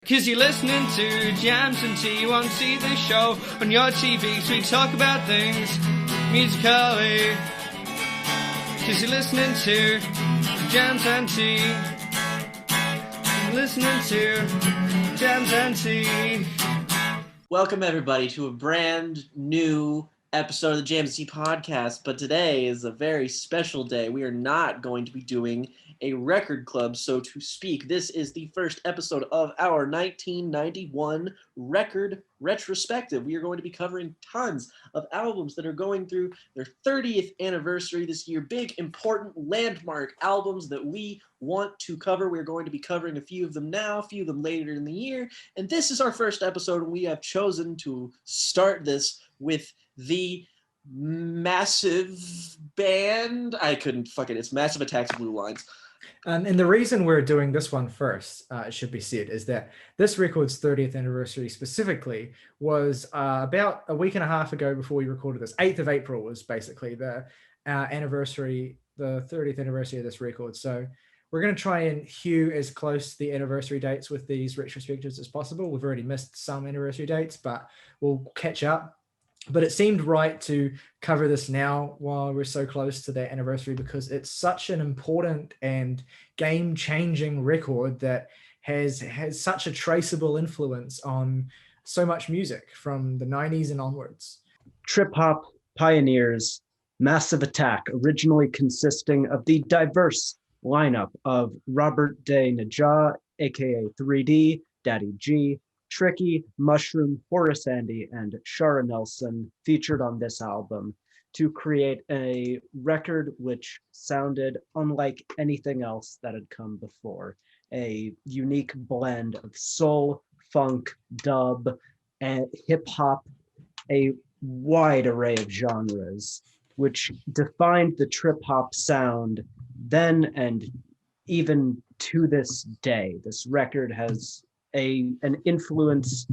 Cause you're listening to Jams and Tea, you won't see the show on your TV, so we talk about things musically. Cause you're listening to Jams and Tea. You're listening to Jams and Tea. Welcome everybody to a brand new episode of the Jams and Tea podcast, but today is a very special day. We are not going to be doing a record club, so to speak. This is the first episode of our 1991 record retrospective. We are going to be covering tons of albums that are going through their 30th anniversary this year. Big, important, landmark albums that we want to cover. We're going to be covering a few of them now, a few of them later in the year. And this is our first episode, and we have chosen to start this with the massive band. It's Massive Attack's Blue Lines. And the reason we're doing this one first, it should be said, is that this record's 30th anniversary specifically was about a week and a half ago before we recorded this. 8th of April was basically the anniversary, the 30th anniversary of this record. So we're going to try and hew as close to the anniversary dates with these retrospectives as possible. We've already missed some anniversary dates, but we'll catch up. But it seemed right to cover this now while we're so close to that anniversary, because it's such an important and game-changing record that has such a traceable influence on so much music from the 90s and onwards. Trip-hop pioneers, Massive Attack, originally consisting of the diverse lineup of Robert De Najah, aka 3D, Daddy G, Tricky, Mushroom, Horace Andy, and Sharon Nelson featured on this album to create a record which sounded unlike anything else that had come before. A unique blend of soul, funk, dub, and hip-hop, a wide array of genres, which defined the trip-hop sound then and even to this day. This record has an influence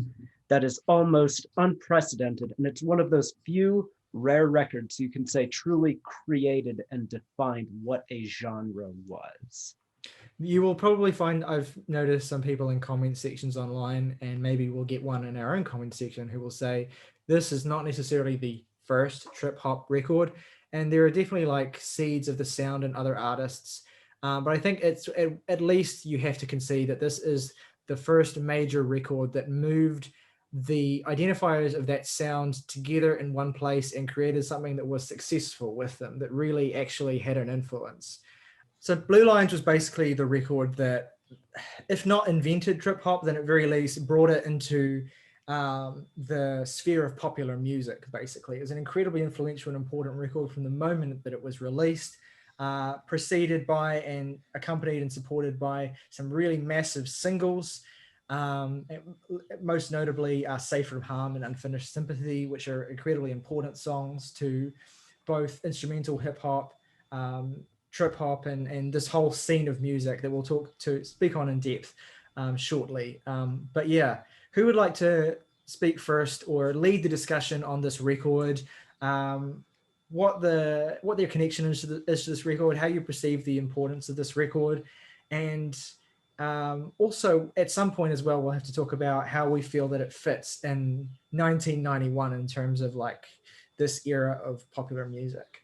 that is almost unprecedented, and it's one of those few rare records you can say truly created and defined what a genre was. You will probably find, I've noticed some people in comment sections online, and maybe we'll get one in our own comment section, who will say this is not necessarily the first trip hop record, and there are definitely like seeds of the sound in other artists, but I think it's at least you have to concede that this is the first major record that moved the identifiers of that sound together in one place and created something that was successful with them, that really actually had an influence. So Blue Lines was basically the record that, if not invented trip hop, then at very least brought it into the sphere of popular music, basically. It was an incredibly influential and important record from the moment that it was released. Preceded by and accompanied and supported by some really massive singles, most notably Safe From Harm and Unfinished Sympathy, which are incredibly important songs to both instrumental hip-hop, trip-hop, and this whole scene of music that we'll speak on in depth shortly. But yeah, who would like to speak first or lead the discussion on this record? What their connection is to this record, how you perceive the importance of this record, and also at some point as well we'll have to talk about how we feel that it fits in 1991 in terms of like this era of popular music.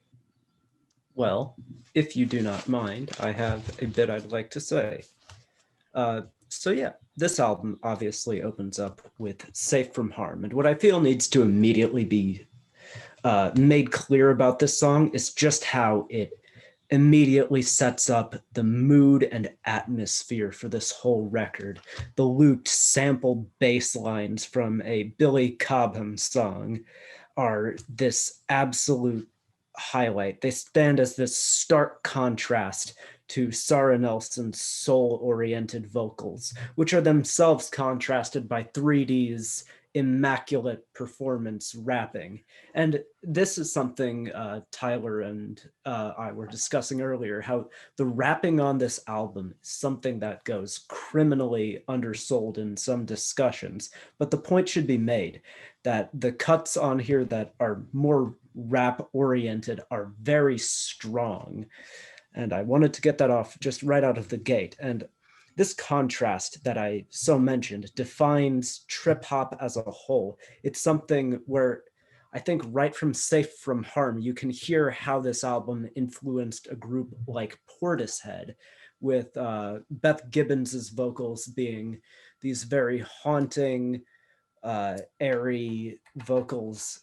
Well, if you do not mind, I have a bit I'd like to say. So yeah, this album obviously opens up with Safe From Harm, and what I feel needs to immediately be made clear about this song is just how it immediately sets up the mood and atmosphere for this whole record. The looped sampled bass lines from a Billy Cobham song are this absolute highlight. They stand as this stark contrast to Sarah Nelson's soul-oriented vocals, which are themselves contrasted by 3D's immaculate performance rapping. And this is something Tyler and I were discussing earlier, how the rapping on this album is something that goes criminally undersold in some discussions, but the point should be made that the cuts on here that are more rap oriented are very strong. And I wanted to get that off just right out of the gate. And this contrast that I so mentioned defines trip hop as a whole. It's something where I think right from Safe from Harm, you can hear how this album influenced a group like Portishead, with Beth Gibbons's vocals being these very haunting, airy vocals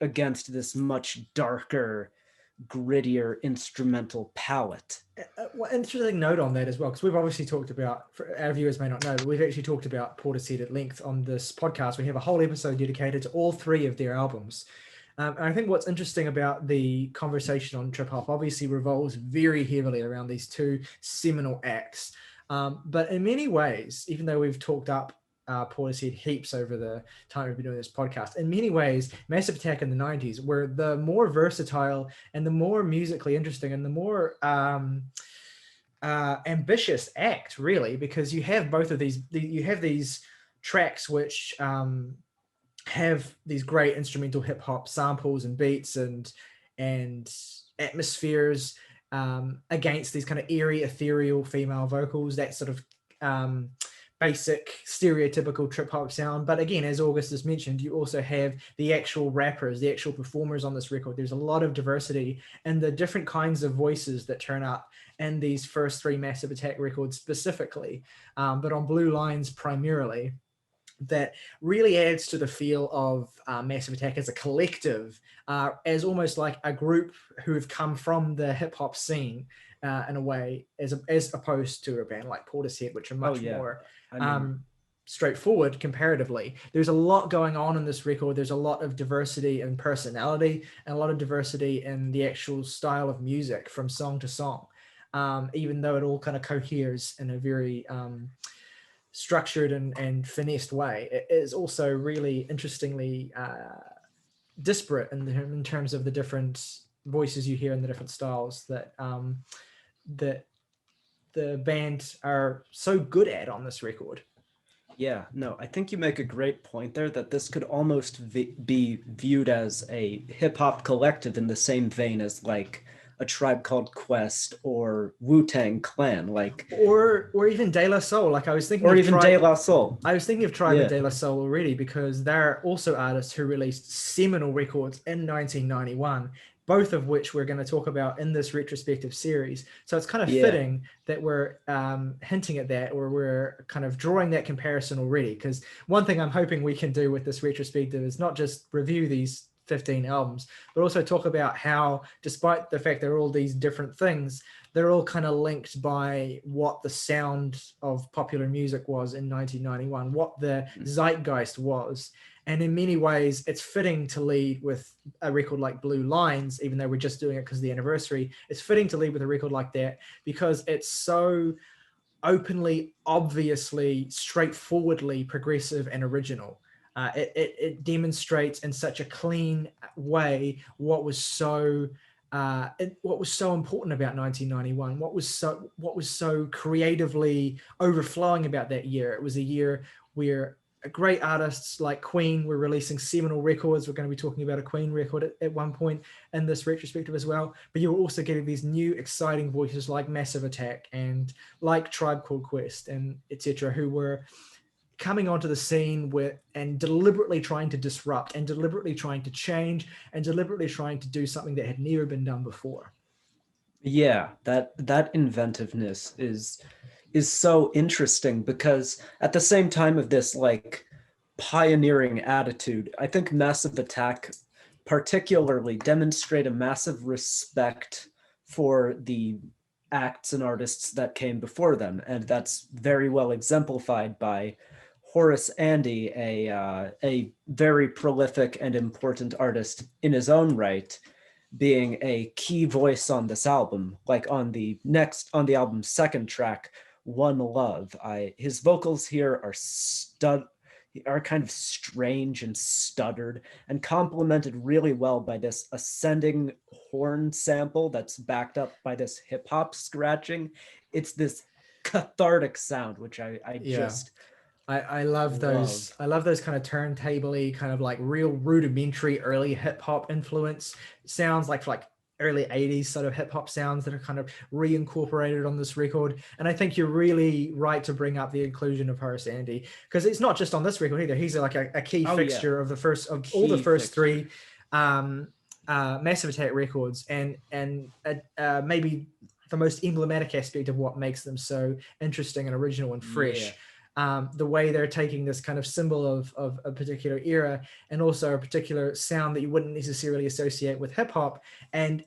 against this much darker, grittier instrumental palette. Well, interesting note on that as well, because we've obviously talked about, for our viewers may not know, but we've actually talked about Portishead at length on this podcast. We have a whole episode dedicated to all three of their albums. And I think what's interesting about the conversation on trip hop obviously revolves very heavily around these two seminal acts. But in many ways, even though we've talked up Portishead heaps over the time we've been doing this podcast, in many ways, Massive Attack in the 90s were the more versatile and the more musically interesting and the more ambitious act, really, because you have both of these, you have these tracks which have these great instrumental hip hop samples and beats and atmospheres against these kind of eerie, ethereal female vocals, that sort of basic stereotypical trip hop sound. But again, as August has mentioned, you also have the actual rappers, the actual performers on this record. There's a lot of diversity in the different kinds of voices that turn up in these first three Massive Attack records specifically, but on Blue Lines primarily. That really adds to the feel of Massive Attack as a collective, as almost like a group who have come from the hip hop scene in a way, as opposed to a band like Portishead, which are much more straightforward comparatively. There's a lot going on in this record. There's a lot of diversity in personality and a lot of diversity in the actual style of music from song to song, even though it all kind of coheres in a very structured and finessed way. It is also really interestingly disparate in terms of the different voices you hear in the different styles that that the band are so good at on this record. Yeah, no, I think you make a great point there, that this could almost be viewed as a hip hop collective in the same vein as like A Tribe Called Quest or Wu-Tang Clan, like, or even De La Soul. Like I was thinking, or even De La Soul. I was thinking of Tribe and De La Soul already, because they're also artists who released seminal records in 1991, both of which we're going to talk about in this retrospective series. So it's kind of fitting that we're hinting at that, or we're kind of drawing that comparison already. Because one thing I'm hoping we can do with this retrospective is not just review these 15 albums, but also talk about how, despite the fact they're all these different things, they're all kind of linked by what the sound of popular music was in 1991, what the zeitgeist was. And in many ways, it's fitting to lead with a record like Blue Lines, even though we're just doing it because of the anniversary. It's fitting to lead with a record like that because it's so openly, obviously, straightforwardly progressive and original. It demonstrates in such a clean way what was so important about 1991, what was so creatively overflowing about that year. It was a year where great artists like Queen were releasing seminal records. We're going to be talking about a Queen record at one point in this retrospective as well. But you were also getting these new exciting voices like Massive Attack and like Tribe Called Quest and etc., who were coming onto the scene and deliberately trying to disrupt and deliberately trying to change and deliberately trying to do something that had never been done before. Yeah, that inventiveness is so interesting, because at the same time of this like pioneering attitude, I think Massive Attack particularly demonstrate a massive respect for the acts and artists that came before them, and that's very well exemplified by Horace Andy, a very prolific and important artist in his own right, being a key voice on this album. Like on the album's second track, One Love, his vocals here are kind of strange and stuttered and complemented really well by this ascending horn sample that's backed up by this hip hop scratching. It's this cathartic sound, which I love those. I love those kind of turntable-y, kind of like real rudimentary early hip hop influence sounds, like early 80s sort of hip hop sounds that are kind of reincorporated on this record. And I think you're really right to bring up the inclusion of Horace Andy, because it's not just on this record either. He's like a key fixture of all the first three Massive Attack records, and maybe the most emblematic aspect of what makes them so interesting and original and fresh. The way they're taking this kind of symbol of a particular era and also a particular sound that you wouldn't necessarily associate with hip hop, and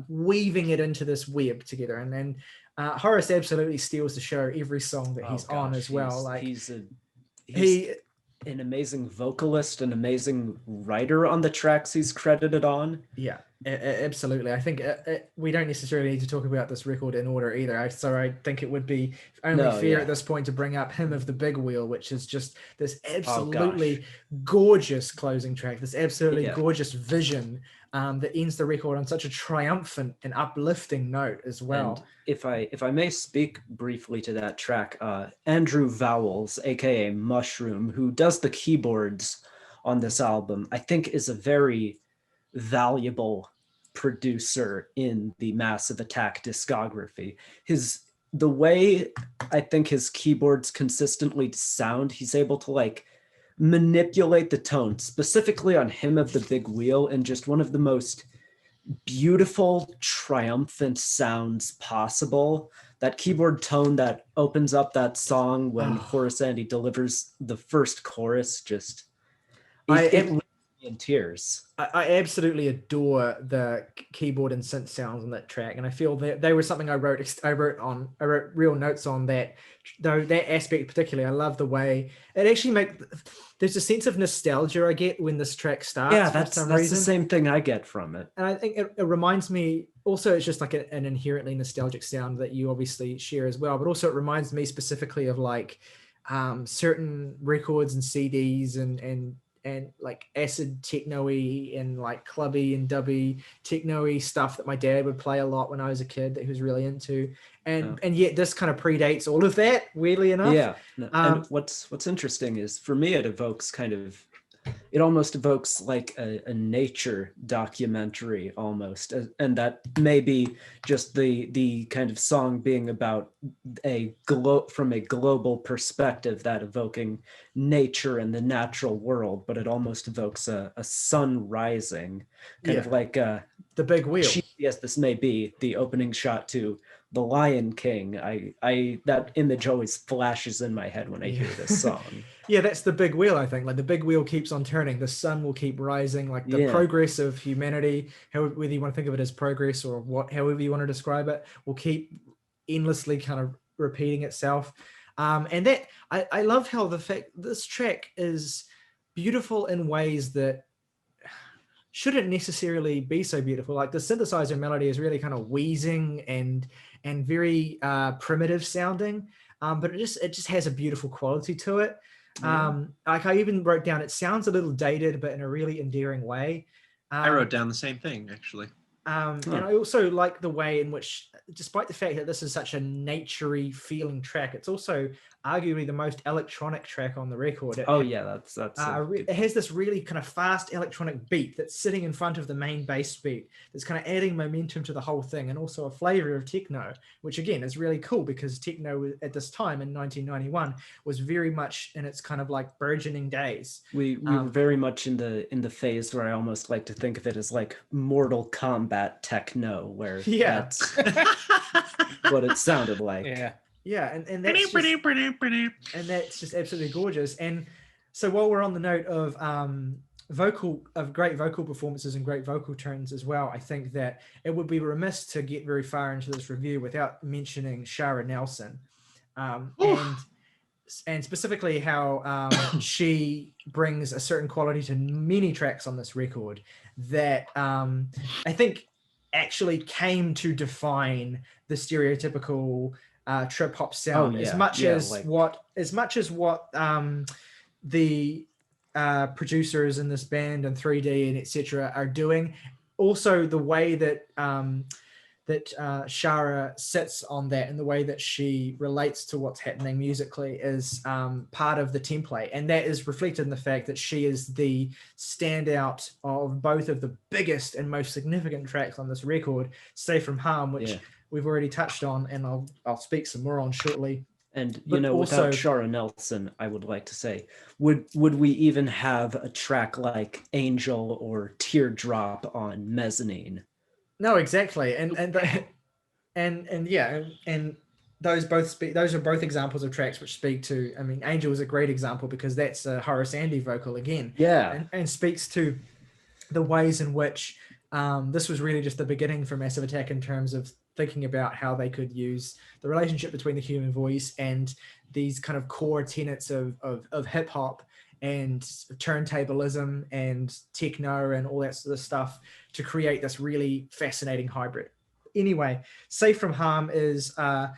weaving it into this web together. And then Horace absolutely steals the show every song that he's on as well. Like he's an amazing vocalist, an amazing writer on the tracks he's credited on. Yeah, absolutely. I think we don't necessarily need to talk about this record in order either. So I think it would be only fair at this point to bring up Hymn of the Big Wheel, which is just this absolutely gorgeous closing track, this absolutely gorgeous vision that ends the record on such a triumphant and uplifting note as well. And if I may speak briefly to that track, Andrew Vowles, aka Mushroom, who does the keyboards on this album, I think is a very valuable producer in the Massive Attack discography. The way I think his keyboards consistently sound, he's able to like manipulate the tone, specifically on Hymn of the Big Wheel, in just one of the most beautiful, triumphant sounds possible. That keyboard tone that opens up that song when Horace Andy delivers the first chorus, just it leaves me in tears. I absolutely adore the keyboard and synth sounds on that track, and I feel that they were something I wrote real notes on that. Though that aspect particularly, I love the way it actually there's a sense of nostalgia I get when this track starts. Yeah, that's the same thing I get from it. And I think it reminds me also, it's just like an inherently nostalgic sound that you obviously share as well, but also it reminds me specifically of like certain records and CDs and like acid techno-y and like clubby and dubby techno-y stuff that my dad would play a lot when I was a kid that he was really into. And yet this kind of predates all of that, weirdly enough. Yeah. And what's interesting is, for me, it almost evokes like a nature documentary almost, and that may be just the kind of song being about from a global perspective, that evoking nature and the natural world, but it almost evokes a sun rising, kind of like the Big Wheel. Yes, this may be the opening shot to The Lion King. I that image always flashes in my head when I hear this song. Yeah, that's the big wheel, I think. Like the big wheel keeps on turning. The sun will keep rising. Like the progress of humanity, whether you want to think of it as progress or however you want to describe it, will keep endlessly kind of repeating itself. And that I love how the fact this track is beautiful in ways that shouldn't necessarily be so beautiful. Like the synthesizer melody is really kind of wheezing and very primitive sounding, but it just has a beautiful quality to it. Like I even wrote down, it sounds a little dated, but in a really endearing way. I wrote down the same thing, actually. And I also like the way in which, despite the fact that this is such a naturey feeling track, it's also arguably the most electronic track on the record. That's it has this really kind of fast electronic beat that's sitting in front of the main bass beat that's kind of adding momentum to the whole thing, and also a flavor of techno, which again is really cool because techno at this time in 1991 was very much in its kind of like burgeoning days. We were very much in the phase where I almost like to think of it as like Mortal Kombat techno, where that's what it sounded like. And that's just absolutely gorgeous. And so while we're on the note of great vocal performances and great vocal tones as well, I think that it would be remiss to get very far into this review without mentioning Sharon Nelson, and specifically how she brings a certain quality to many tracks on this record that I think actually came to define the stereotypical trip hop sound as much as what the producers in this band and 3D and etc. are doing. Also the way that that Shara sits on that, and the way that she relates to what's happening musically is part of the template. And that is reflected in the fact that she is the standout of both of the biggest and most significant tracks on this record, Safe from Harm, which we've already touched on, and I'll speak some more on shortly. And, But without Sharon Nelson, I would like to say, would we even have a track like Angel or Teardrop on Mezzanine? No, exactly. And those are both examples of tracks which speak to, I mean, Angel is a great example because that's a Horace Andy vocal again. Yeah. And speaks to the ways in which this was really just the beginning for Massive Attack in terms of thinking about how they could use the relationship between the human voice and these kind of core tenets of hip hop and turntablism and techno and all that sort of stuff to create this really fascinating hybrid. Anyway, Safe from Harm is, I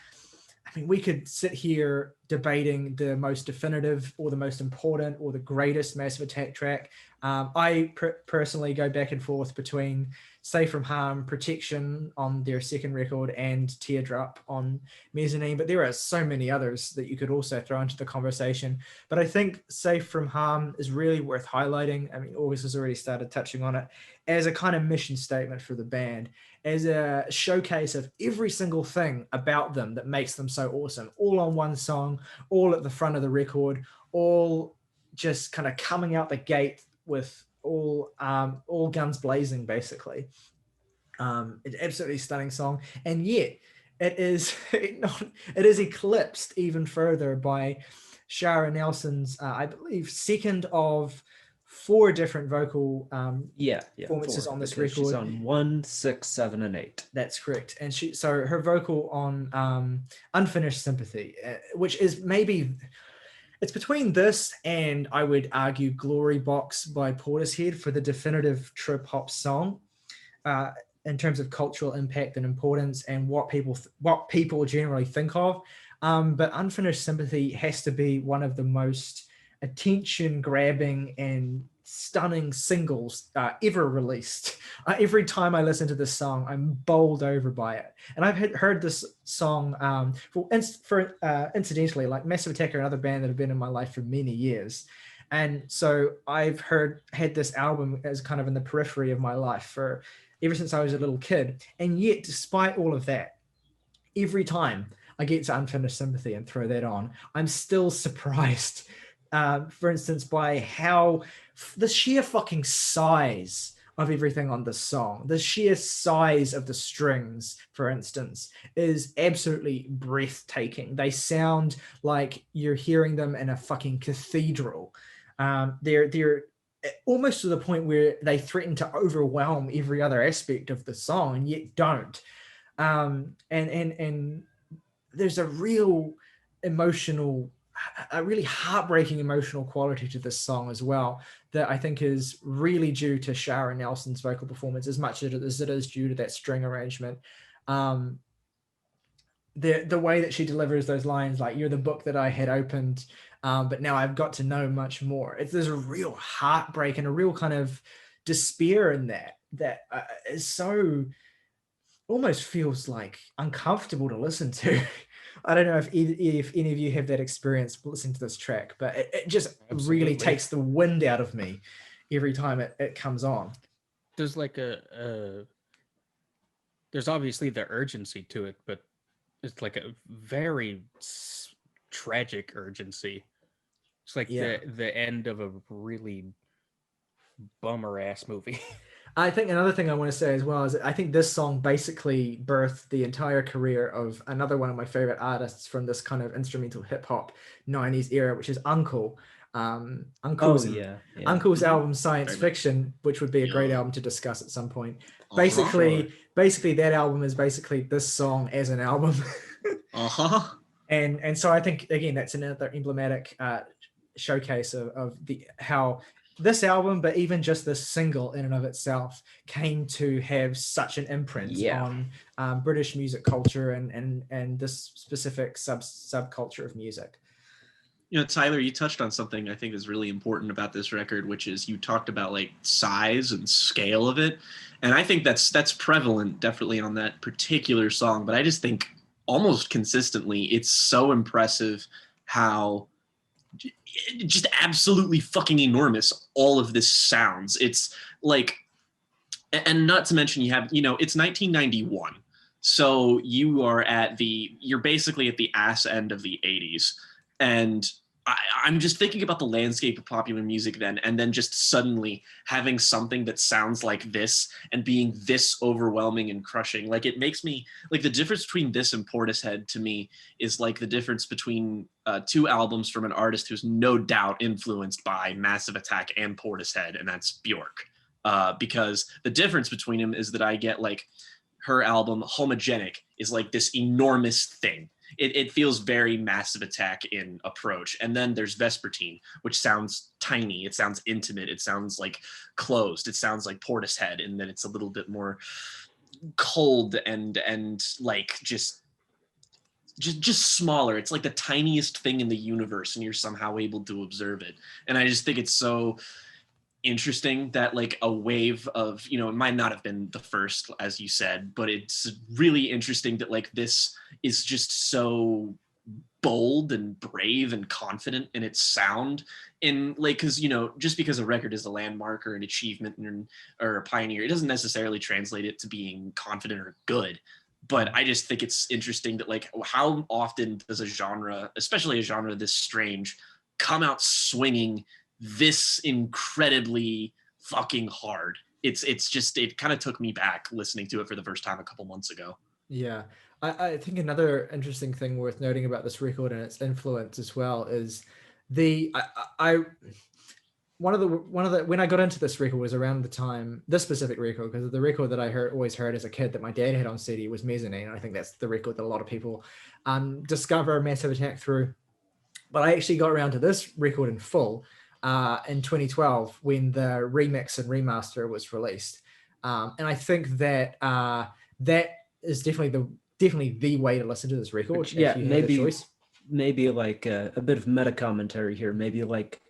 mean, we could sit here debating the most definitive or the most important or the greatest Massive Attack track. I personally go back and forth between Safe from Harm, Protection on their second record, and Teardrop on Mezzanine, but there are so many others that you could also throw into the conversation. But I think Safe from Harm is really worth highlighting. I mean, August has already started touching on it as a kind of mission statement for the band, as a showcase of every single thing about them that makes them so awesome, all on one song, all at the front of the record, all just kind of coming out the gate with all guns blazing, basically. It's absolutely stunning song, and yet it is eclipsed even further by Sharon Nelson's, I believe, second of 4 different vocal performances 4, on this record. She's on 1, 6, 7, and 8. That's correct. And her vocal on Unfinished Sympathy, which is maybe, it's between this and, I would argue, Glory Box by Portishead for the definitive trip hop song in terms of cultural impact and importance and what people generally think of. But Unfinished Sympathy has to be one of the most attention-grabbing and stunning singles ever released. Every time I listen to this song, I'm bowled over by it. And I've heard this song incidentally, like Massive Attack are another band that have been in my life for many years. And so I've had this album as kind of in the periphery of my life ever since I was a little kid. And yet, despite all of that, every time I get to Unfinished Sympathy and throw that on, I'm still surprised, for instance, by how the sheer fucking size of everything on this song, the sheer size of the strings, for instance, is absolutely breathtaking. They sound like you're hearing them in a fucking cathedral. They're almost to the point where they threaten to overwhelm every other aspect of the song and yet don't. And there's a really heartbreaking emotional quality to this song as well that I think is really due to Sharon Nelson's vocal performance as much as it is due to that string arrangement. The way that she delivers those lines, like, you're the book that I had opened, but now I've got to know much more. There's a real heartbreak and a real kind of despair in that is so, almost feels like uncomfortable to listen to. I don't know if any of you have that experience listening to this track, but it just really takes the wind out of me every time it comes on. There's like there's obviously the urgency to it, but it's like a very tragic urgency. It's like the end of a really bummer ass movie. I think another thing I want to say as well is I think this song basically birthed the entire career of another one of my favorite artists from this kind of instrumental hip hop 90s era, which is Uncle. Uncle's album Science Fiction, which would be a great album to discuss at some point. Basically that album is basically this song as an album. And so I think, again, that's another emblematic showcase of how this album, but even just this single in and of itself, came to have such an imprint on British music culture and this specific subculture of music. You know, Tyler, you touched on something I think is really important about this record, which is you talked about like size and scale of it. And I think that's prevalent definitely on that particular song, but I just think almost consistently it's so impressive how just absolutely fucking enormous all of this sounds. It's like, and not to mention you have, you know, it's 1991. So you're basically at the ass end of the 80s. And I'm just thinking about the landscape of popular music then, and then just suddenly having something that sounds like this and being this overwhelming and crushing. Like, it makes me, like, the difference between this and Portishead to me is like the difference between two albums from an artist who's no doubt influenced by Massive Attack and Portishead, and that's Bjork. Because the difference between them is that I get like her album Homogenic is like this enormous thing. It feels very Massive Attack in approach. And then there's Vespertine, which sounds tiny. It sounds intimate. It sounds like closed. It sounds like Portishead. And then it's a little bit more cold and like just smaller. It's like the tiniest thing in the universe, and you're somehow able to observe it. And I just think it's so interesting that like a wave of, you know, it might not have been the first, as you said, but it's really interesting that like this is just so bold and brave and confident in its sound. And like, because, you know, just because a record is a landmark or an achievement or a pioneer, it doesn't necessarily translate it to being confident or good. But I just think it's interesting that like how often does a genre, especially a genre this strange, come out swinging this incredibly fucking hard. It's just, it kind of took me back listening to it for the first time a couple months ago. Yeah, I think another interesting thing worth noting about this record and its influence as well is one of the when I got into this record was around the time, this specific record, because the record that I always heard as a kid that my dad had on CD was Mezzanine. I think that's the record that a lot of people discover Massive Attack through. But I actually got around to this record in full in 2012 when the remix and remaster was released, and I think that that is definitely the way to listen to this record. Which, yeah, maybe like a bit of meta commentary here. Maybe like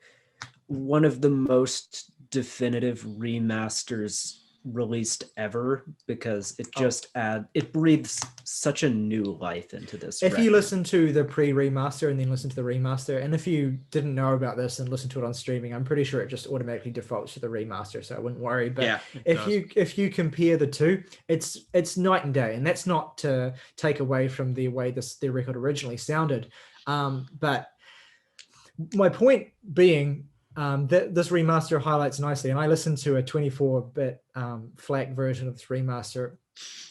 one of the most definitive remasters released ever, because it just it breathes such a new life into this if record. You listen to the pre-remaster and then listen to the remaster, and if you didn't know about this and listen to it on streaming, I'm pretty sure it just automatically defaults to the remaster, so I wouldn't worry. But yeah, if you compare the two, it's night and day. And that's not to take away from the way the record originally sounded, but my point being that this remaster highlights nicely, and I listened to a 24-bit FLAC version of this remaster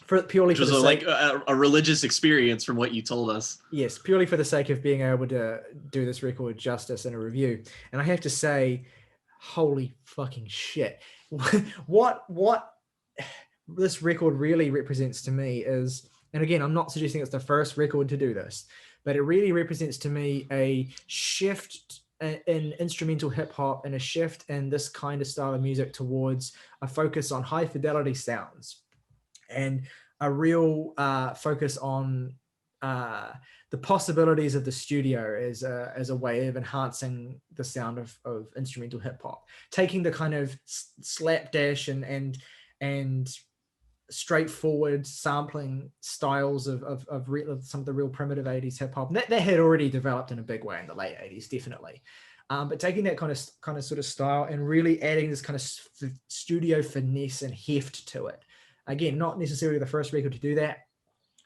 which was like a religious experience from what you told us. Yes, purely for the sake of being able to do this record justice in a review. And I have to say, holy fucking shit. What this record really represents to me is, and again, I'm not suggesting it's the first record to do this, but it really represents to me a shift in instrumental hip hop and a shift in this kind of style of music towards a focus on high fidelity sounds and a real focus on the possibilities of the studio as a way of enhancing the sound of instrumental hip hop, taking the kind of slapdash and straightforward sampling styles of some of the real primitive 80s hip hop that had already developed in a big way in the late 80s, definitely. But taking that kind of sort of style and really adding this kind of studio finesse and heft to it. Again, not necessarily the first record to do that,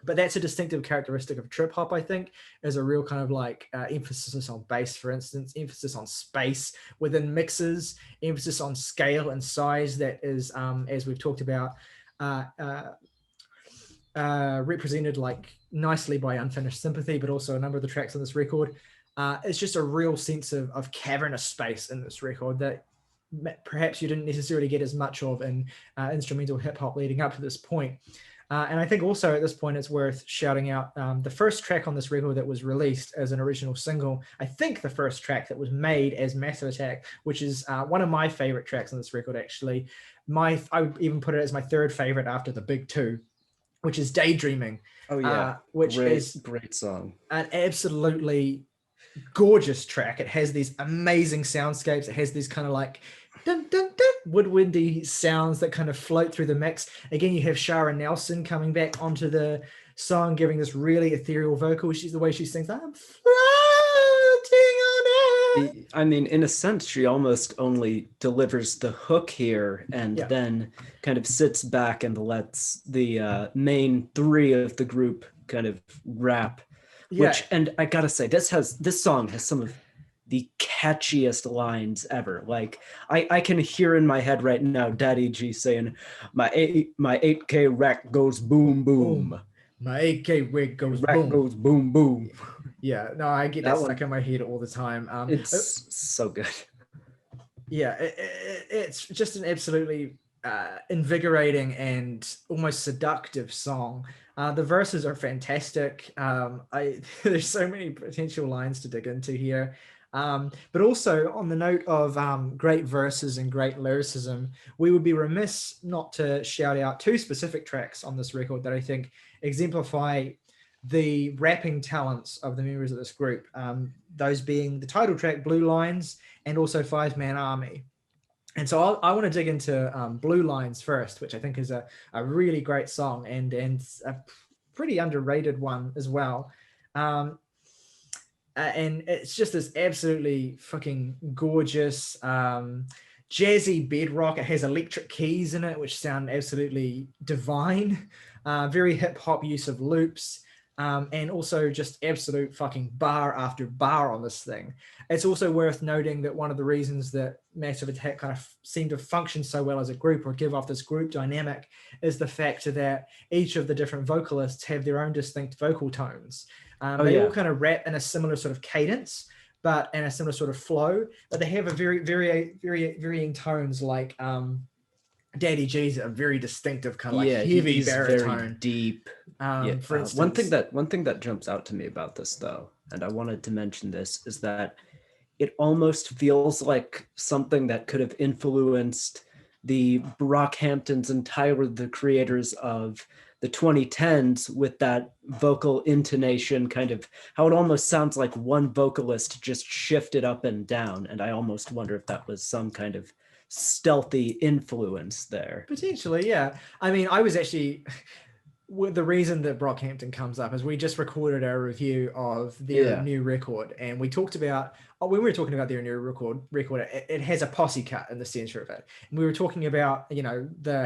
but that's a distinctive characteristic of trip hop, I think, is a real kind of like emphasis on bass, for instance, emphasis on space within mixes, emphasis on scale and size that is, as we've talked about, represented like nicely by Unfinished Sympathy, but also a number of the tracks on this record. It's just a real sense of cavernous space in this record that perhaps you didn't necessarily get as much of in instrumental hip hop leading up to this point. And I think also at this point, it's worth shouting out the first track on this record that was released as an original single. I think the first track that was made as Massive Attack, which is one of my favorite tracks on this record, actually. I would even put it as my third favorite after the big two, which is Daydreaming. Oh yeah, which is great song. An absolutely gorgeous track. It has these amazing soundscapes. It has these kind of like dun, dun, dun, woodwindy sounds that kind of float through the mix. Again, you have Sharon Nelson coming back onto the song, giving this really ethereal vocal. She's the way she sings, I'm floating on it. I mean, in a sense, she almost only delivers the hook here and then kind of sits back and lets the main three of the group kind of rap. Which, and I gotta say, this song has some of the catchiest lines ever. Like I can hear in my head right now Daddy G saying, my 8K rack goes boom boom. My 8K rack goes rack boom. goes boom boom. Yeah, no, I get that stuck in my head all the time. It's so good. Yeah, it's just an absolutely invigorating and almost seductive song. The verses are fantastic. There's so many potential lines to dig into here. But also on the note of great verses and great lyricism, we would be remiss not to shout out two specific tracks on this record that I think exemplify the rapping talents of the members of this group. Those being the title track, Blue Lines, and also Five Man Army. And so I want to dig into Blue Lines first, which I think is a really great song and a pretty underrated one as well. And it's just this absolutely fucking gorgeous jazzy bedrock. It has electric keys in it, which sound absolutely divine. Very hip hop use of loops. And also just absolute fucking bar after bar on this thing. It's also worth noting that one of the reasons that Massive Attack kind of seem to function so well as a group or give off this group dynamic is the fact that each of the different vocalists have their own distinct vocal tones. They all kind of rap in a similar sort of cadence, but in a similar sort of flow, but they have a very varying tones. Like Daddy G's a very distinctive kind of like heavy baritone, very deep. For instance, one thing that jumps out to me about this though, and I wanted to mention this, is that it almost feels like something that could have influenced the Brockhamptons and Tyler, the creators of the 2010s, with that vocal intonation, kind of how it almost sounds like one vocalist just shifted up and down. And I almost wonder if that was some kind of stealthy influence there. Potentially, yeah. I mean, I was actually... the reason that Brockhampton comes up is we just recorded our review of their new record, and we talked about when we were talking about their new record, it has a posse cut in the center of it, and we were talking about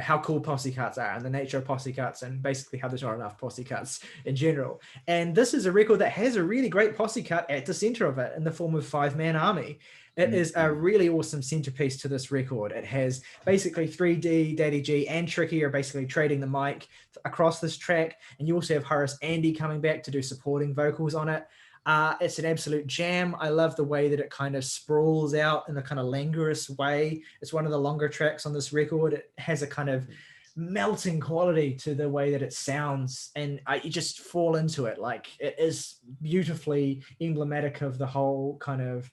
how cool posse cuts are and the nature of posse cuts, and basically how there's not enough posse cuts in general. And this is a record that has a really great posse cut at the center of it in the form of Five Man Army. It is a really awesome centerpiece to this record. It has basically 3D, Daddy G, and Tricky are basically trading the mic across this track. And you also have Horace Andy coming back to do supporting vocals on it. It's an absolute jam. I love the way that it kind of sprawls out in a kind of languorous way. It's one of the longer tracks on this record. It has a kind of melting quality to the way that it sounds, and you just fall into it. Like, it is beautifully emblematic of the whole kind of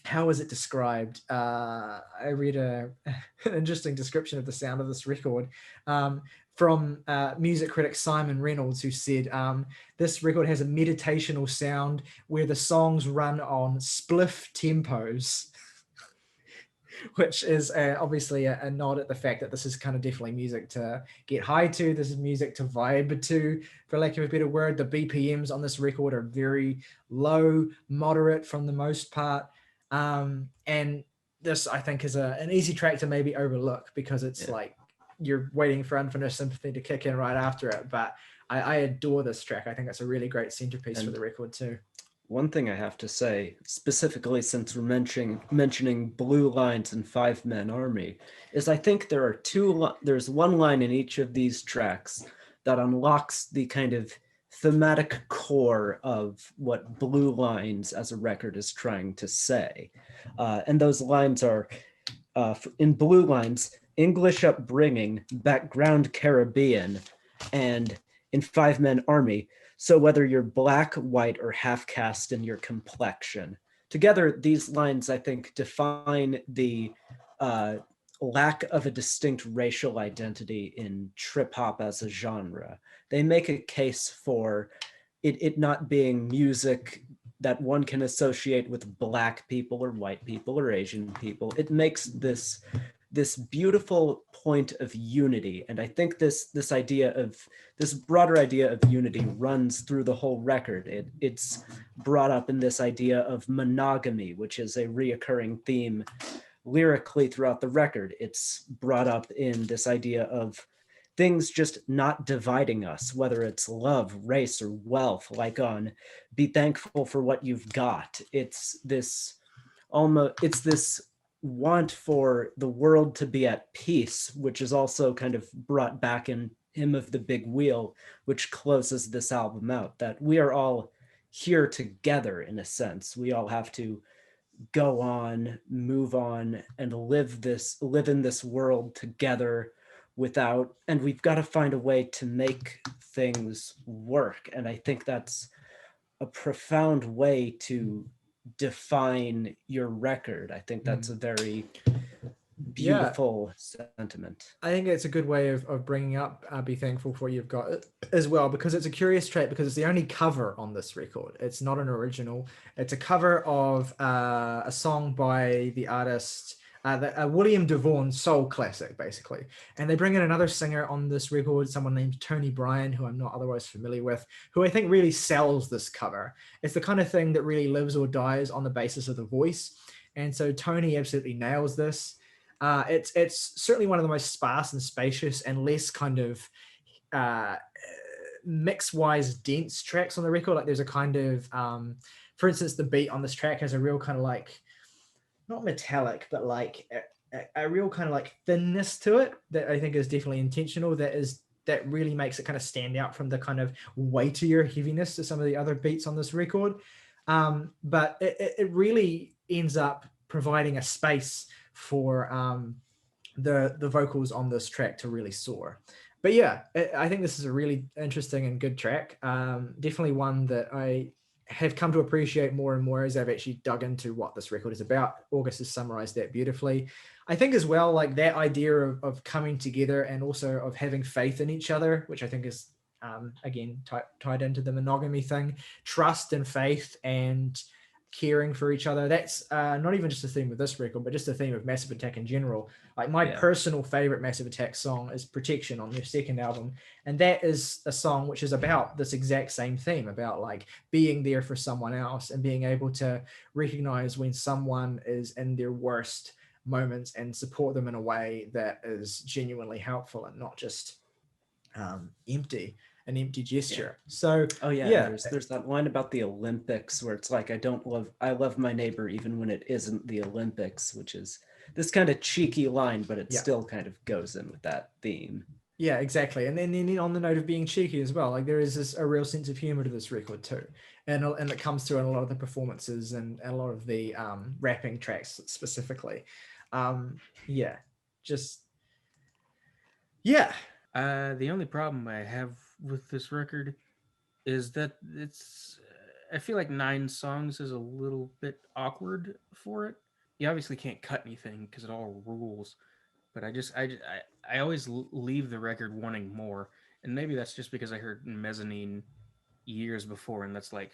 how is it described? I read an interesting description of the sound of this record from music critic Simon Reynolds, who said this record has a meditational sound where the songs run on spliff tempos, which is obviously a nod at the fact that this is kind of definitely music to get high to. This is music to vibe to, for lack of a better word. The BPMs on this record are very low, moderate from the most part. And this, I think, is an easy track to maybe overlook because it's like you're waiting for Unfinished Sympathy to kick in right after it. But I adore this track. I think it's a really great centerpiece for the record too. One thing I have to say, specifically since we're mentioning Blue Lines and Five Man Army, is I think there's one line in each of these tracks that unlocks the kind of thematic core of what Blue Lines as a record is trying to say. And those lines are, in Blue Lines, English upbringing, background Caribbean, and in Five Men Army, so whether you're black, white, or half caste in your complexion. Together, these lines, I think, define the lack of a distinct racial identity in trip hop as a genre. They make a case for it not being music that one can associate with Black people or white people or Asian people. It makes this beautiful point of unity. And I think this broader idea of unity runs through the whole record. It's brought up in this idea of monogamy, which is a reoccurring theme lyrically throughout the record. It's brought up in this idea of things just not dividing us, whether it's love, race, or wealth, like on Be Thankful for What You've Got. It's this want for the world to be at peace, which is also kind of brought back in Hymn of the Big Wheel, which closes this album out, that we are all here together in a sense. We all have to go on, move on, and live in this world together and we've got to find a way to make things work. And I think that's a profound way to define your record. I think that's a very beautiful sentiment. I think it's a good way of bringing up Be Thankful for What You've Got as well, because it's a curious track, because it's the only cover on this record. It's not an original. It's a cover of a song by the artist William DeVaughn soul classic, basically. And they bring in another singer on this record, someone named Tony Bryan, who I'm not otherwise familiar with, who I think really sells this cover. It's the kind of thing that really lives or dies on the basis of the voice. And so Tony absolutely nails this. It's certainly one of the most sparse and spacious and less kind of mix-wise dense tracks on the record. Like there's a kind of, for instance, the beat on this track has a real kind of like, not metallic, but like a real kind of like thinness to it that I think is definitely intentional. That really makes it kind of stand out from the kind of weightier heaviness to some of the other beats on this record. But it really ends up providing a space for the vocals on this track to really soar. But yeah, I think this is a really interesting and good track. Definitely one that I have come to appreciate more and more as I've actually dug into what this record is about. August has summarized that beautifully. I think as well, like that idea of coming together and also of having faith in each other, which I think is, again, tied into the monogamy thing, trust and faith and caring for each other. That's not even just a theme of this record, but just a theme of Massive Attack in general. Like my personal favorite Massive Attack song is Protection on their second album. And that is a song which is about this exact same theme, about like being there for someone else and being able to recognize when someone is in their worst moments and support them in a way that is genuinely helpful and not just an empty gesture. So there's that line about the Olympics where it's like I love my neighbor even when it isn't the Olympics, which is this kind of cheeky line, but it still kind of goes in with that theme. Yeah, exactly. And then on the note of being cheeky as well, like there is a real sense of humor to this record too, and it comes through in a lot of the performances and a lot of the rapping tracks specifically. The only problem I have with this record is that I feel like 9 songs is a little bit awkward for it. You obviously can't cut anything because it all rules, but I always leave the record wanting more. And maybe that's just because I heard Mezzanine years before, and that's like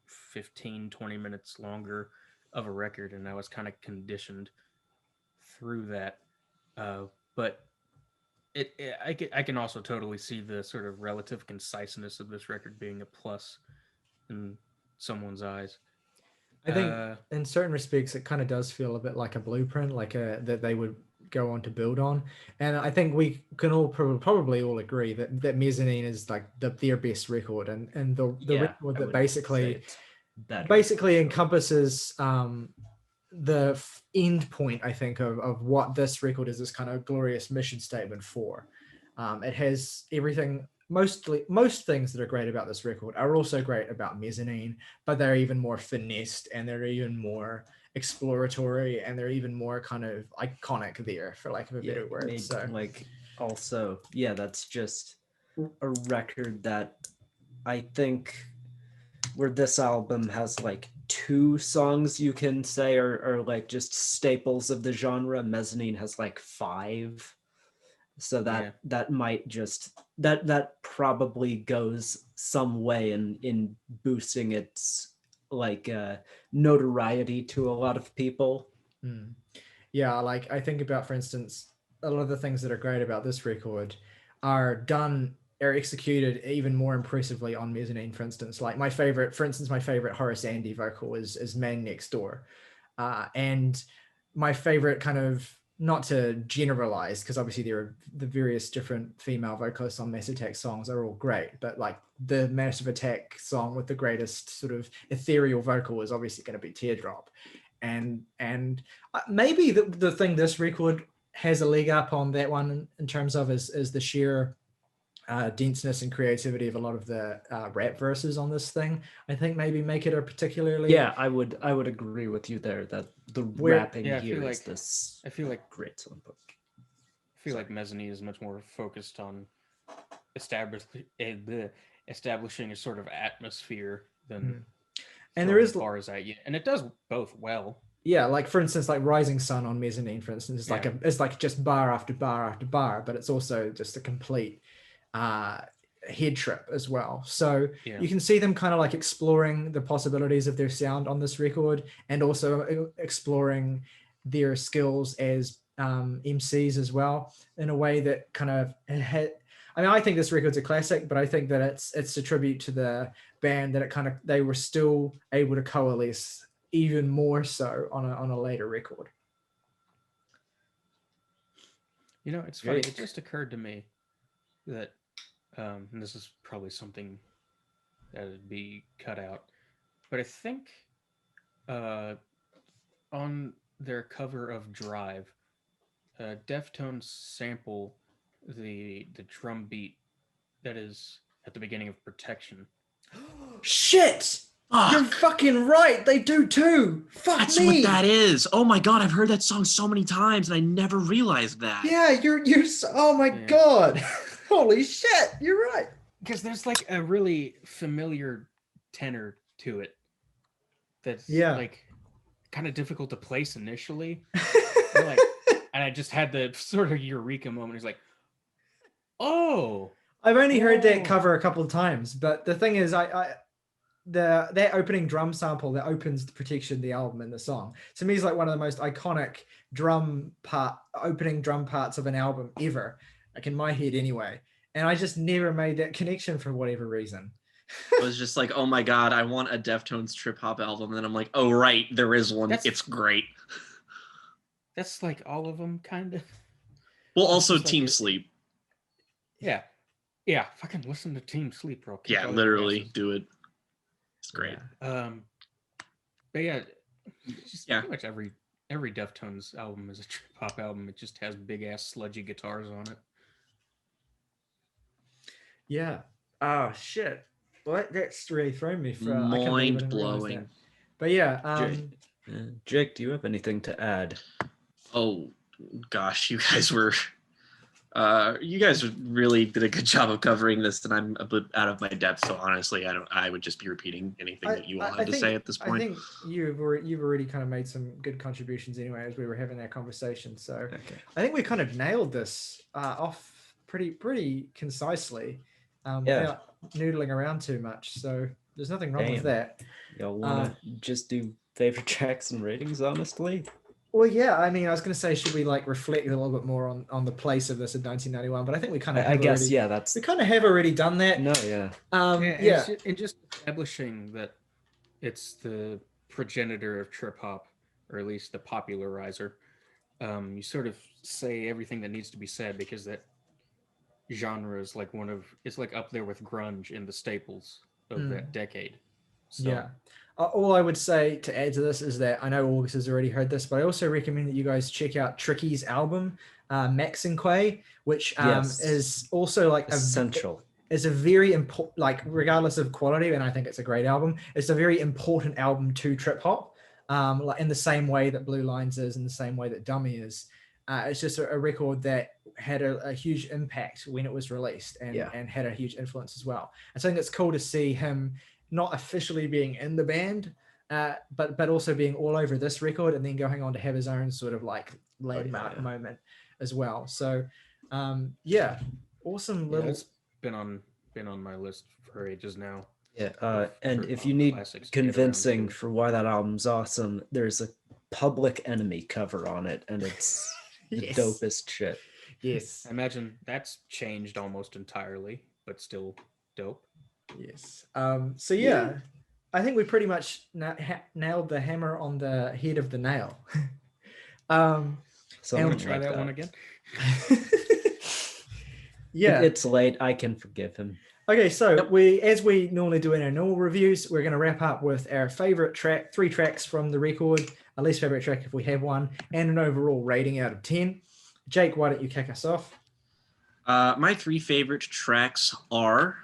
15, 20 minutes longer of a record, and I was kind of conditioned through that. But I can also totally see the sort of relative conciseness of this record being a plus in someone's eyes. I think in certain respects it kind of does feel a bit like a blueprint, like that they would go on to build on. And I think we can all probably all agree that Mezzanine is like their best record, and the record that basically encompasses the end point, I think, of what this record is, this kind of glorious mission statement for. It has everything. Most things that are great about this record are also great about Mezzanine, but they're even more finessed and they're even more exploratory and they're even more kind of iconic there, for lack of a better word. So like also, that's just a record that I think where this album has like 2 songs you can say are like just staples of the genre. Mezzanine has like 5. So that might just that probably goes some way in boosting its like notoriety to a lot of people. Yeah, like I think about, for instance, a lot of the things that are great about this record are executed even more impressively on Mezzanine, for instance. Like my favorite Horace Andy vocal is Man Next Door. And my favorite kind of, not to generalize, because obviously there are the various different female vocalists on Massive Attack songs are all great, but like the Massive Attack song with the greatest sort of ethereal vocal is obviously going to be Teardrop. And maybe the thing this record has a leg up on that one in terms of is the sheer denseness and creativity of a lot of the rap verses on this thing. I think maybe make it a particularly I would agree with you there that the rapping here is this. I feel like great songbook. I feel like Mezzanine is much more focused on establishing a sort of atmosphere than and there is bars at you, and it does both well. Yeah, like for instance, like Rising Sun on Mezzanine, for instance, it's like just bar after bar after bar, but it's also just a complete head trip as well. So you can see them kind of like exploring the possibilities of their sound on this record, and also exploring their skills as MCs as well, in a way that kind of I think this record's a classic, but I think that it's a tribute to the band that they were still able to coalesce even more so on a later record. You know, it's funny. It just occurred to me that, and this is probably something that would be cut out, but I think on their cover of Drive, Deftones sample the drum beat that is at the beginning of Protection. Shit! You're fucking right. They do too. That's what that is. Oh my god, I've heard that song so many times and I never realized that. Yeah, you're oh my god. Holy shit, you're right. Because there's like a really familiar tenor to it that's like kind of difficult to place initially. And I just had the sort of eureka moment. It's like, oh. I've only heard that cover a couple of times, but the thing is, that opening drum sample that opens the Protection, the album and the song, to me is like one of the most iconic opening drum parts of an album ever, like in my head anyway. And I just never made that connection for whatever reason. I was just like, oh my god, I want a Deftones trip hop album. And then I'm like, oh right, there is one. It's great. That's like all of them, kind of. Well, also Team Sleep. Yeah, fucking listen to Team Sleep, bro. Yeah, literally do it. It's great. But yeah, pretty much every Deftones album is a trip hop album. It just has big ass sludgy guitars on it. Yeah. Oh shit. Well, that's really thrown me for mind blowing. But yeah, Jake, do you have anything to add? Oh gosh, you guys really did a good job of covering this, and I'm a bit out of my depth. So honestly, I would just be repeating anything that you all had to say at this point. I think you've already kind of made some good contributions anyway as we were having that conversation. So I think we kind of nailed this off pretty concisely, without noodling around too much. So there's nothing wrong with that. Y'all want to just do favorite tracks and ratings, honestly? Well, yeah, I mean, I was going to say, should we like reflect a little bit more on the place of this in 1991? But I think we kind of we kind of have already done that. No, and just establishing that it's the progenitor of trip hop, or at least the popularizer. You sort of say everything that needs to be said, because that genre is like it's like up there with grunge in the staples of that decade. So. Yeah. All I would say to add to this is that I know August has already heard this, but I also recommend that you guys check out Tricky's album, Max and Quay, which is also like essential. It's a very important, like regardless of quality, and I think it's a great album. It's a very important album to trip hop, like in the same way that Blue Lines is, in the same way that Dummy is. It's just a record that had a huge impact when it was released, and had a huge influence as well. And so I think it's cool to see him not officially being in the band, but also being all over this record, and then going on to have his own sort of like landmark moment as well. So awesome little. It's been on my list for ages now. Yeah, and for if you need classics to get around convincing to. for why that album's awesome, there's a Public Enemy cover on it, and it's the Yes. dopest shit. Yes. I imagine that's changed almost entirely, but still dope. Yes. So yeah, I think we pretty much nailed the hammer on the head of the nail. Someone And- Try like that one again. Yeah. It's late. I can forgive him. Okay, so as we normally do in our normal reviews, we're going to wrap up with our favorite track, 3 tracks from the record, our least favorite track if we have one, and an overall rating out of 10. Jake, why don't you kick us off? My 3 favorite tracks are,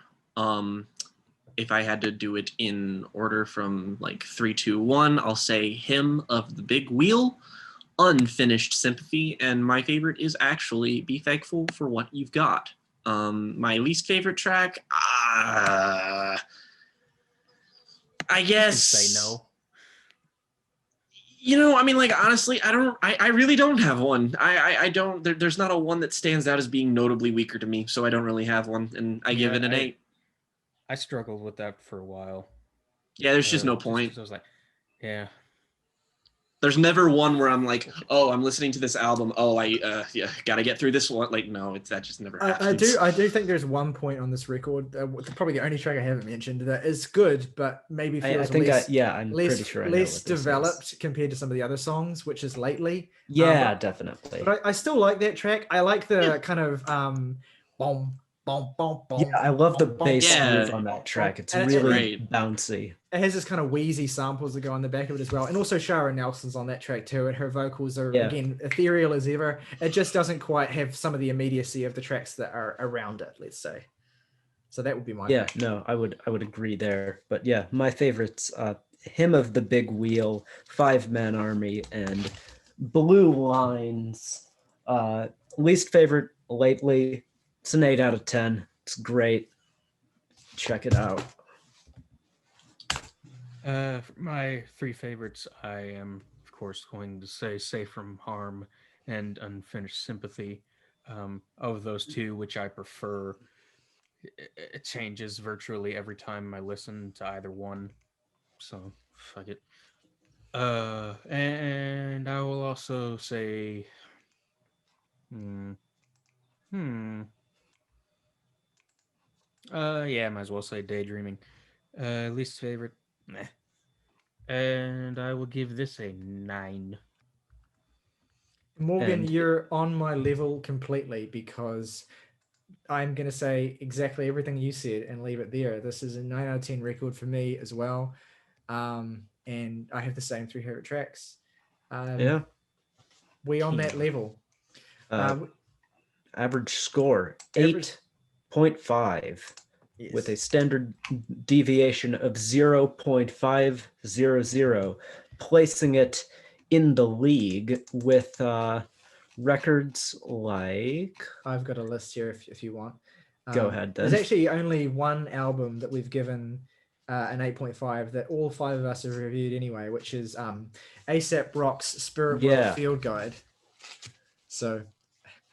if I had to do it in order from like 3, 2, 1, I'll say Hymn of the Big Wheel, Unfinished Sympathy, and my favorite is actually Be Thankful for What You've Got. My least favorite track, I guess. You say no. You know, I mean, like, honestly, I really don't have one. I don't, there's not a one that stands out as being notably weaker to me, so I don't really have one, and I give it an 8. I struggled with that for a while. Yeah, there's just no point. 'cause I was like, yeah. There's never one where I'm like, oh, I'm listening to this album. Oh, gotta get through this one. Like, no, that just never happens. I do think there's one point on this record, probably the only track I haven't mentioned, that is good, but maybe feels I'm less pretty sure I know less what this developed is. compared to some of the other songs, which is Lately. Yeah, definitely. But I still like that track. I like the kind of boom, boom, boom, boom. Yeah, I love the bass Yeah. groove on that track. It's And really great. bouncy. It has this kind of wheezy samples that go on the back of it as well. And also Sharon Nelson's on that track too. And her vocals are, again, ethereal as ever. It just doesn't quite have some of the immediacy of the tracks that are around it, let's say. So that would be my pick. No, I would agree there. But yeah, my favorites, Hymn of the Big Wheel, 5-Man Army, and Blue Lines. Least favorite Lately. It's an 8 out of 10. It's great. Check it out. My 3 favorites, I am, of course, going to say Safe from Harm and Unfinished Sympathy. Of those 2, which I prefer, it changes virtually every time I listen to either one. So, fuck it. And I will also say... yeah, might as well say Daydreaming. Least favorite, meh. And I will give this a 9. Morgan, And- you're on my level completely because I'm going to say exactly everything you said and leave it there. This is a 9 out of 10 record for me as well. And I have the same 3 favorite tracks. We on that level. Average score, Average- 8.5. Yes. With a standard deviation of 0.500, placing it in the league with records like... I've got a list here if you want. Go ahead, then. There's actually only one album that we've given an 8.5 that all 5 of us have reviewed anyway, which is A$AP Rock's Spirit World Field Guide. So...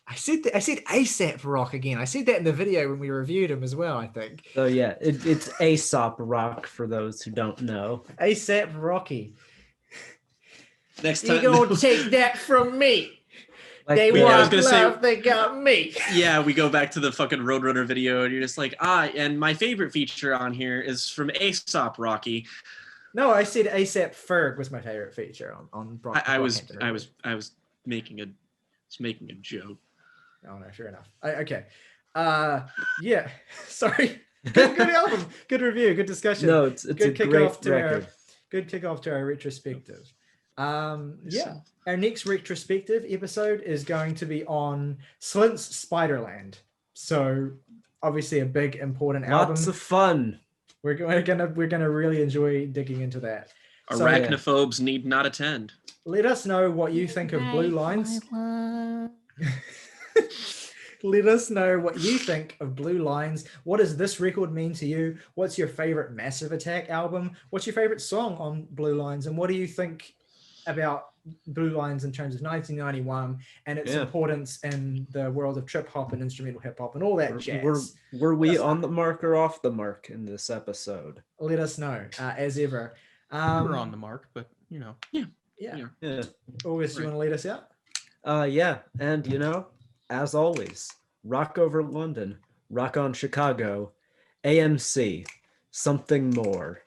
I said A$AP Rock again. I said that in the video when we reviewed him as well, I think. So yeah, it's Aesop Rock for those who don't know. A$AP Rocky. Next time, You gonna take that from me. Like, They Yeah, I was want gonna say- love, they got me. Yeah, we go back to the fucking Roadrunner video, and you're just like, and my favorite feature on here is from Aesop Rocky. No, I said A$AP Ferg was my favorite feature on Brock. I was Brockhampton. making a joke. Oh no, sure enough. Okay. Yeah. Sorry. Good album. Good review. Good discussion. No, it's a great record. Good kickoff to our retrospective. Yeah. Our next retrospective episode is going to be on Slint's Spiderland. So obviously a big important album. Lots of fun. We're gonna really enjoy digging into that. So, Arachnophobes need not attend. let us know what you think of Blue Lines. Let us know what you think of Blue Lines. What does this record mean to you? What's your favorite Massive Attack album? What's your favorite song on Blue Lines? And what do you think about Blue Lines in terms of 1991 and its importance in the world of trip hop and instrumental hip hop and all that jazz. Were we on the mark or off the mark in this episode? Let us know, as ever. We're on the mark, but you know. Yeah. Right. August, you want to lead us out? Yeah, and you know, as always, rock over London, rock on Chicago, AMC, something more.